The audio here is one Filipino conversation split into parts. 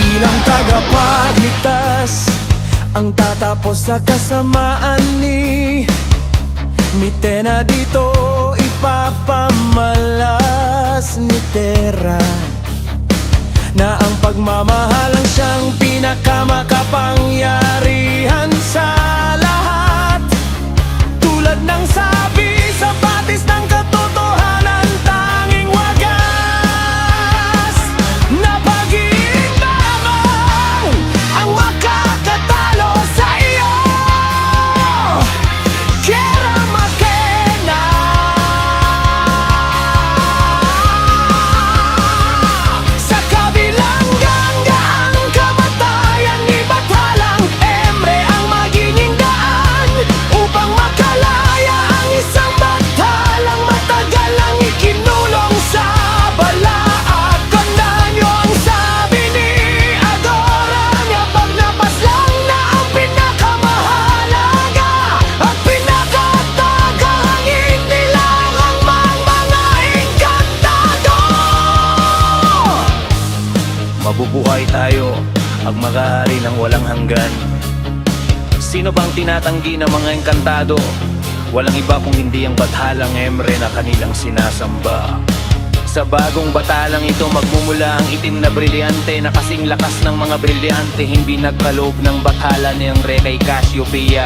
Bilang tagapagligtas ang tatapos sa kasamaan ni Mitena. Dito ipapamalas ni Terra na ang pagmamahalang siyang pinakamakapangyarihan sa lahat. Tulad ng sabi sa batis ng katotohanan, tanging wagas na ang makakatalo sa iyo. Kera Makena. Sa kabilang gangga ang kamatayan ni Batalang Emre ang magiging daan upang makalaya ang isang batalang matagal ang ikinulong sa balaak. Tandaan niyo ang sabi ni Agora, pag napaslang na ang pinakamahalaga at pinakatagahang inilangang mga engkantado. Mabubuhay tayo ang mag-aari ng walang hanggan. Sino bang tinatanggi ng mga engkantado? Walang iba kung hindi ang Batalang Emre na kanilang sinasamba. Sa bagong batalang ito magmumula ang itim na brilyante na kasing lakas ng mga brilyante hindi nagkaloob ng bathala ni Emre kay Cassiopeia.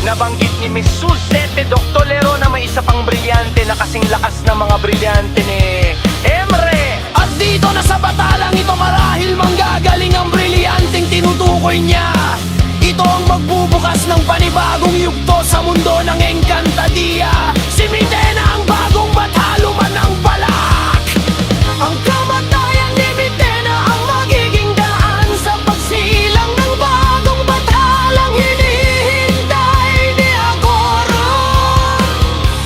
Nabanggit ni Miss Suzette Doctolero na may isa pang brilyante na kasing lakas ng mga brilyante ni Emre. At dito na sa batalang ito marahil manggagaling ang brilyanteng tinutukoy niya. Ito ang magbubukas ng panibagong yugto sa mundo ng Encantadia. Si Mitena ang bagong bataluman ng Balak. Ang kamatayan ni Mitena ang magiging daan sa pagsilang ng bagong batalang hinihintay ni Agor.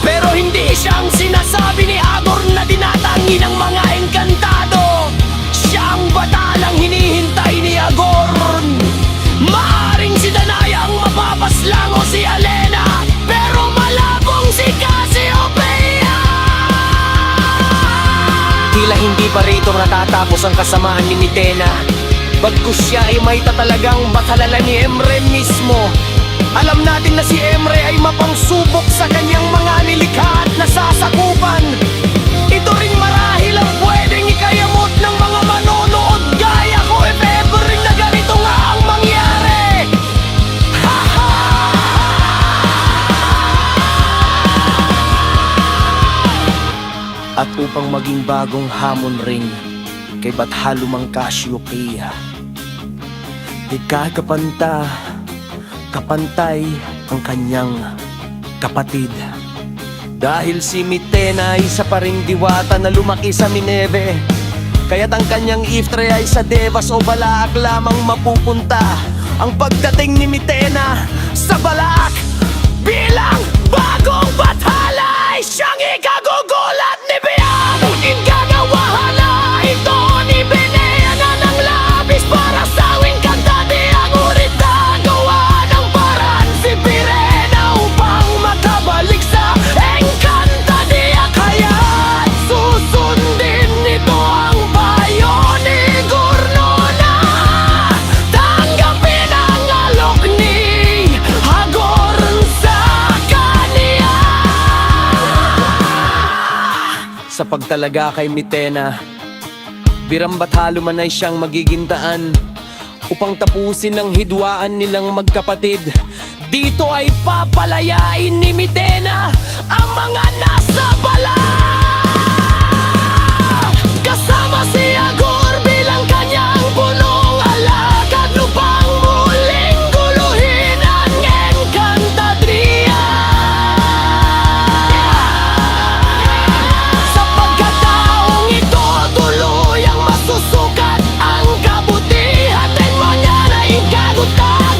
Pero hindi siyang sinasabi ni Agor na dinatangi ng mga engkantado. Siya ang batalang hinihintay ni Agor. Maaring si Danaya ang mapapaslang o si Alena, pero malabong si Cassiopeia. Tila hindi pa rito natatapos ang kasamaan ni Mitena. Bagkus siya ay may tatalagang batalala ni Emre mismo. Alam natin na si Emre ay mapangsubok sa kanyang mga nilikha at nasasakupan. Ito rin marahil ang pwedeng ikayamot ng mga manonood gaya ko if ever rin na ganito nga ang mangyari. At upang maging bagong hamon ring kay Bathalumang Cassiopeia, kapantay ang kanyang kapatid. Dahil si Mitena ay isa pa ring diwata na lumaki sa Nineve, kaya't ang kanyang iftre ay sa Devas o Balaak lamang mapupunta. Ang pagdating ni Mitena sa Balaak bilang bagong bathala ay siyang ikagugulat ni Bian. Ngunit gagawahan na ito ni Binea na ng labis para sa Encantadia. Ngunit nagawa ng paraan si Pirena upang makabalik sa Encantadia. Kaya't susundin nito ang payo ni Gurnona. Tanggapin ang alok ni Agor sa kaniya. Sa pagtalaga kay Mitena, Biram Bathaluman ay siyang magiging daan upang tapusin ang hidwaan nilang magkapatid. Dito ay papalayain ni Mitena ang mga nasa Balak, kasama si Agor bilang kanyang punong alagad upang muling guluhin ang Encantadia. Sa pagkataong ito tuluyang masusukat ang kabutihan at mangyari kagutang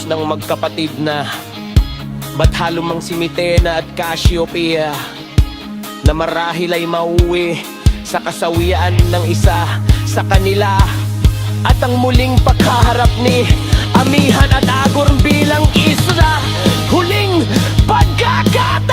Diyos ng magkapatid na Bathalo mang si Mitena at Cassiopeia, na marahil ay mauwi sa kasawian ng isa sa kanila. At ang muling pagkaharap ni Amihan at Agor bilang isa, huling pagkakat